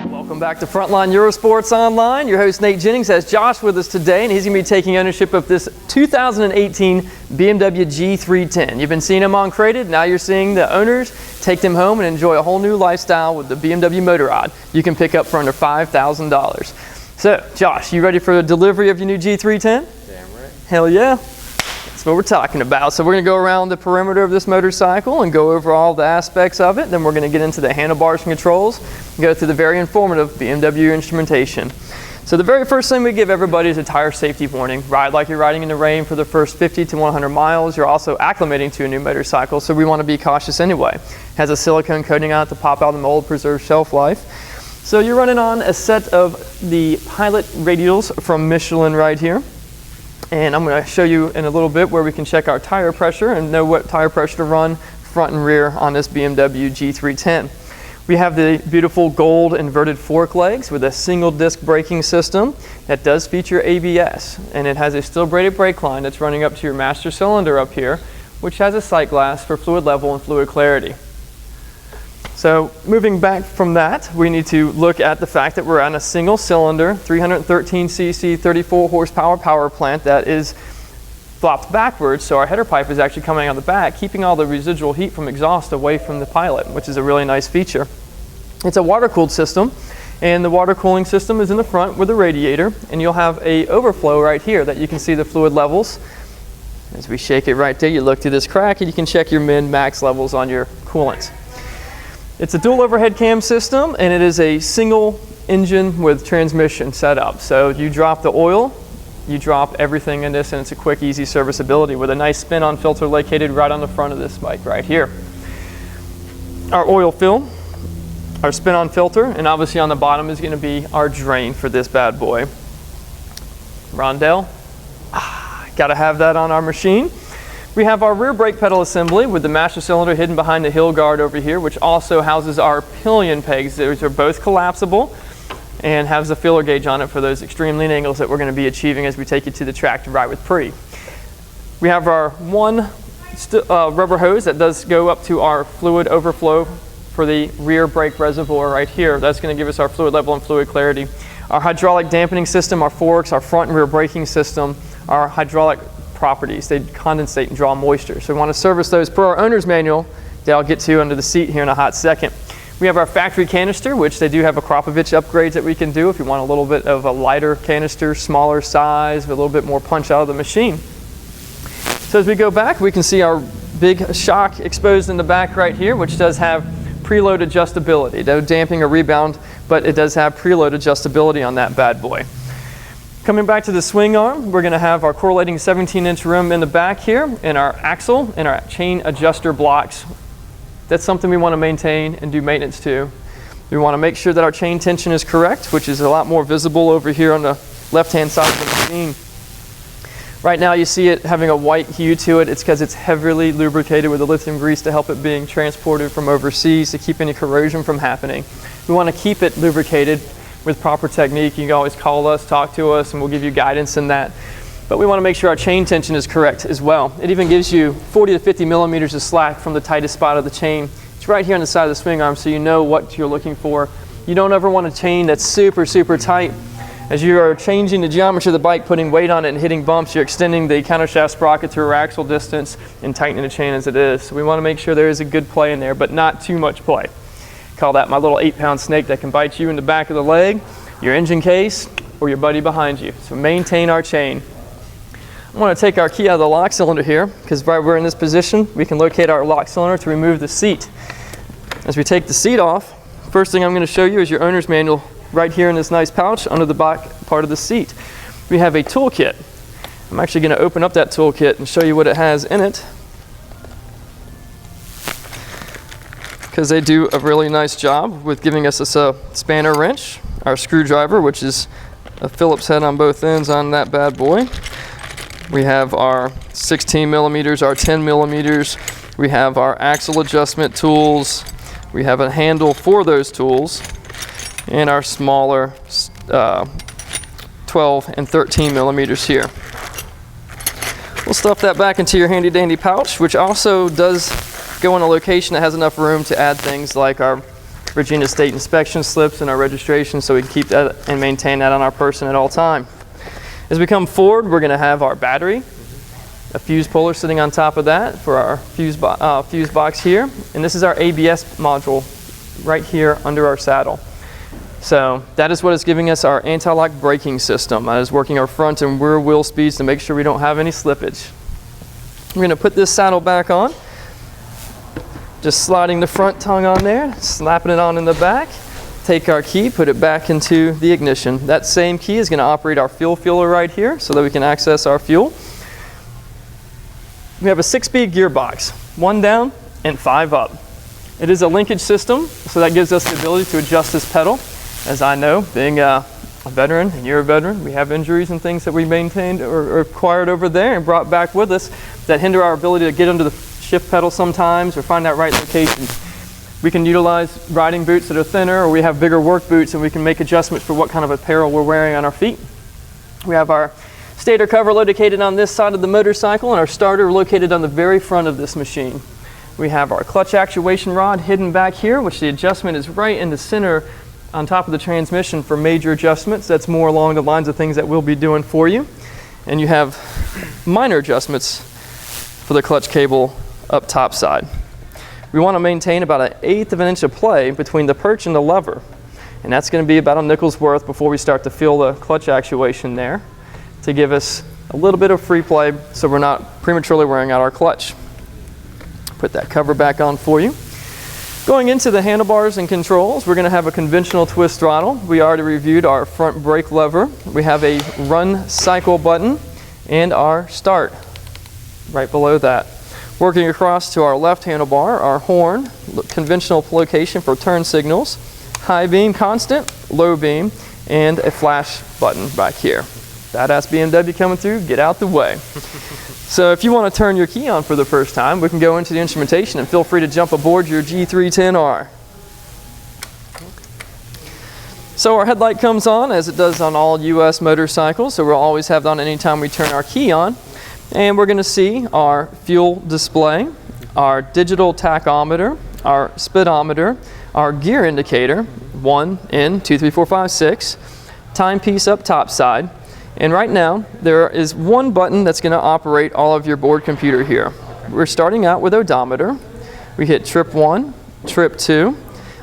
Welcome back to Frontline Eurosports Online. Your host Nate Jennings has Josh with us today, and he's going to be taking ownership of this 2018 BMW G310. You've been seeing them on Crated, now you're seeing the owners take them home and enjoy a whole new lifestyle with the BMW Motorrad you can pick up for under $5,000. So, Josh, you ready for the delivery of your new G310? Damn right. Hell yeah. That's what we're talking about. So we're going to go around the perimeter of this motorcycle and go over all the aspects of it. Then we're going to get into the handlebars and controls and go through the very informative BMW instrumentation. So the very first thing we give everybody is a tire safety warning. Ride like you're riding in the rain for the first 50 to 100 miles. You're also acclimating to a new motorcycle, so we want to be cautious anyway. It has a silicone coating on it to pop out the mold, preserve shelf life. So you're running on a set of the Pilot radials from Michelin right here. And I'm going to show you in a little bit where we can check our tire pressure and know what tire pressure to run front and rear on this BMW G310. We have the beautiful gold inverted fork legs with a single disc braking system that does feature ABS, and it has a steel braided brake line that's running up to your master cylinder up here, which has a sight glass for fluid level and fluid clarity. So moving back from that, we need to look at the fact that we're on a single cylinder 313cc 34 horsepower power plant that is flopped backwards, so our header pipe is actually coming out the back, keeping all the residual heat from exhaust away from the Pilot, which is a really nice feature. It's a water-cooled system, and the water cooling system is in the front with a radiator, and you'll have a overflow right here that you can see the fluid levels. As we shake it right there, you look through this crack and you can check your min-max levels on your coolant. It's a dual overhead cam system, and it is a single engine with transmission setup. So you drop the oil, you drop everything in this, and it's a quick, easy serviceability with a nice spin-on filter located right on the front of this bike right here. Our oil fill, our spin-on filter, and obviously on the bottom is going to be our drain for this bad boy. Rondelle, gotta have that on our machine. We have our rear brake pedal assembly with the master cylinder hidden behind the hill guard over here, which also houses our pillion pegs. Those are both collapsible and has a feeler gauge on it for those extreme lean angles that we're going to be achieving as we take you to the track to ride with Pre. We have our one rubber hose that does go up to our fluid overflow for the rear brake reservoir right here. That's going to give us our fluid level and fluid clarity. Our hydraulic dampening system, our forks, our front and rear braking system, our hydraulic properties. They condensate and draw moisture. So we want to service those per our owner's manual that I'll get to under the seat here in a hot second. We have our factory canister, which they do have a Kropovich upgrades that we can do if you want a little bit of a lighter canister, smaller size, with a little bit more punch out of the machine. So as we go back, we can see our big shock exposed in the back right here, which does have preload adjustability. No damping or rebound, but it does have preload adjustability on that bad boy. Coming back to the swing arm, we're going to have our correlating 17-inch rim in the back here, and our axle and our chain adjuster blocks. That's something we want to maintain and do maintenance to. We want to make sure that our chain tension is correct, which is a lot more visible over here on the left-hand side of the machine. Right now you see it having a white hue to it. It's because it's heavily lubricated with a lithium grease to help it being transported from overseas to keep any corrosion from happening. We want to keep it lubricated with proper technique. You can always call us, talk to us, and we'll give you guidance in that. But we want to make sure our chain tension is correct as well. It even gives you 40 to 50 millimeters of slack from the tightest spot of the chain. It's right here on the side of the swing arm, so you know what you're looking for. You don't ever want a chain that's super, super tight. As you are changing the geometry of the bike, putting weight on it and hitting bumps, you're extending the countershaft sprocket to our axle distance and tightening the chain as it is. So we want to make sure there is a good play in there, but not too much play. Call that my little 8-pound snake that can bite you in the back of the leg, your engine case, or your buddy behind you. So maintain our chain. I want to take our key out of the lock cylinder here, because right we're in this position, we can locate our lock cylinder to remove the seat. As we take the seat off, first thing I'm going to show you is your owner's manual right here in this nice pouch under the back part of the seat. We have a toolkit. I'm actually going to open up that toolkit and show you what it has in it, because they do a really nice job with giving us a spanner wrench, our screwdriver, which is a Phillips head on both ends on that bad boy. We have our 16 millimeters, our 10 millimeters. We have our axle adjustment tools. We have a handle for those tools, and our smaller 12 and 13 millimeters here. We'll stuff that back into your handy dandy pouch, which also does go in a location that has enough room to add things like our Virginia State inspection slips and our registration, so we can keep that and maintain that on our person at all time. As we come forward, we're going to have our battery, a fuse puller sitting on top of that for our fuse box here, and this is our ABS module right here under our saddle. So that is what is giving us our anti-lock braking system. That is working our front and rear wheel speeds to make sure we don't have any slippage. We're going to put this saddle back on, just sliding the front tongue on there, slapping it on in the back. Take our key, put it back into the ignition. That same key is going to operate our fuel filler right here so that we can access our fuel. We have a 6-speed gearbox, 1 down and 5 up. It is a linkage system, so that gives us the ability to adjust this pedal. As I know, being a veteran, and you're a veteran, we have injuries and things that we maintained or acquired over there and brought back with us that hinder our ability to get under the shift pedal sometimes or find that right location. We can utilize riding boots that are thinner, or we have bigger work boots, and we can make adjustments for what kind of apparel we're wearing on our feet. We have our stator cover located on this side of the motorcycle, and our starter located on the very front of this machine. We have our clutch actuation rod hidden back here, which the adjustment is right in the center on top of the transmission for major adjustments. That's more along the lines of things that we'll be doing for you. And you have minor adjustments for the clutch cable up top side. We want to maintain about 1/8 of an inch of play between the perch and the lever. And that's going to be about a nickel's worth before we start to feel the clutch actuation there to give us a little bit of free play so we're not prematurely wearing out our clutch. Put that cover back on for you. Going into the handlebars and controls, we're going to have a conventional twist throttle. We already reviewed our front brake lever. We have a run cycle button and our start right below that. Working across to our left handlebar, our horn, conventional location for turn signals, high beam constant, low beam, and a flash button back here. Badass BMW coming through, get out the way. So if you want to turn your key on for the first time, we can go into the instrumentation and feel free to jump aboard your G310R. So our headlight comes on as it does on all US motorcycles, so we'll always have that on anytime we turn our key on. And we're going to see our fuel display, our digital tachometer, our speedometer, our gear indicator, 1 in 2, 3, 4, 5, 6, timepiece up top side. And right now, there is one button that's going to operate all of your board computer here. We're starting out with odometer. We hit trip 1, trip 2,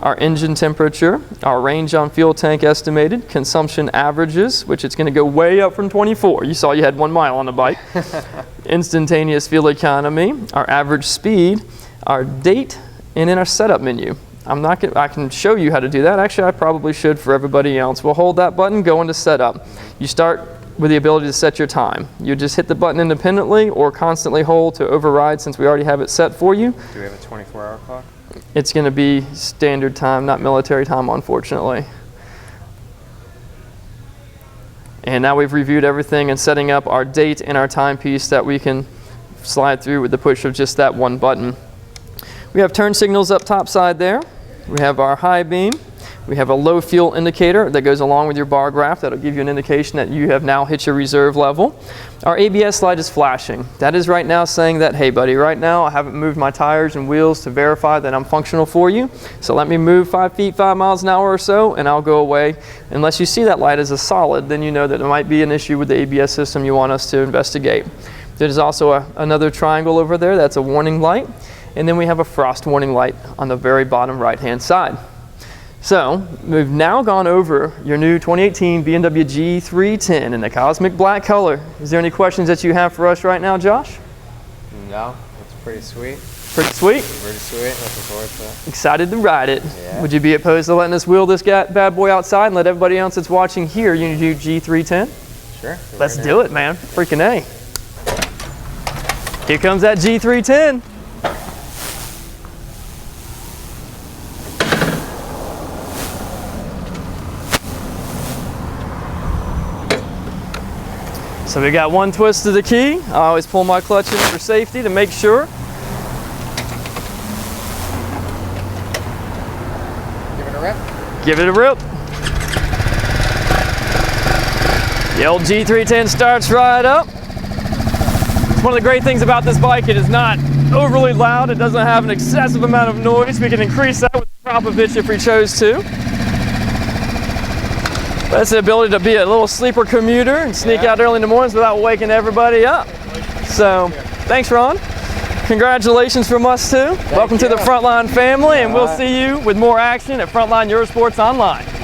our engine temperature, our range on fuel tank estimated, consumption averages, which it's going to go way up from 24. You saw you had 1 mile on the bike. Instantaneous fuel economy, our average speed, our date, and then our setup menu. I can show you how to do that. Actually, I probably should for everybody else. We'll hold that button, go into setup. You start with the ability to set your time. You just hit the button independently or constantly hold to override since we already have it set for you. Do we have a 24-hour clock? It's going to be standard time, not military time, unfortunately. And now we've reviewed everything and setting up our date and our timepiece that we can slide through with the push of just that one button. We have turn signals up top side there. We have our high beam. We have a low fuel indicator that goes along with your bar graph. That'll give you an indication that you have now hit your reserve level. Our ABS light is flashing. That is right now saying that, hey buddy, right now I haven't moved my tires and wheels to verify that I'm functional for you. So let me move 5 feet, 5 miles an hour or so, and I'll go away. Unless you see that light as a solid, then you know that there might be an issue with the ABS system you want us to investigate. There's also another triangle over there. That's a warning light. And then we have a frost warning light on the very bottom right-hand side. So we've now gone over your new 2018 BMW G310 in the cosmic black color. Is there any questions that you have for us right now, Josh? No, it's pretty sweet. Pretty sweet? Pretty sweet, looking forward to it. Excited to ride it. Yeah. Would you be opposed to letting us wheel this bad boy outside and let everybody else that's watching here your new G310? Sure. Let's do it, man. Freaking A. Here comes that G310. So we got one twist of the key. I always pull my clutch in for safety to make sure. Give it a rip. Give it a rip. The old G310 starts right up. One of the great things about this bike, it is not overly loud. It doesn't have an excessive amount of noise. We can increase that with the drop pitch if we chose to. That's the ability to be a little sleeper commuter and sneak out early in the mornings without waking everybody up. So, thanks, Ron. Congratulations from us too. Welcome to the Frontline family, and we'll see you with more action at Frontline Eurosports Online.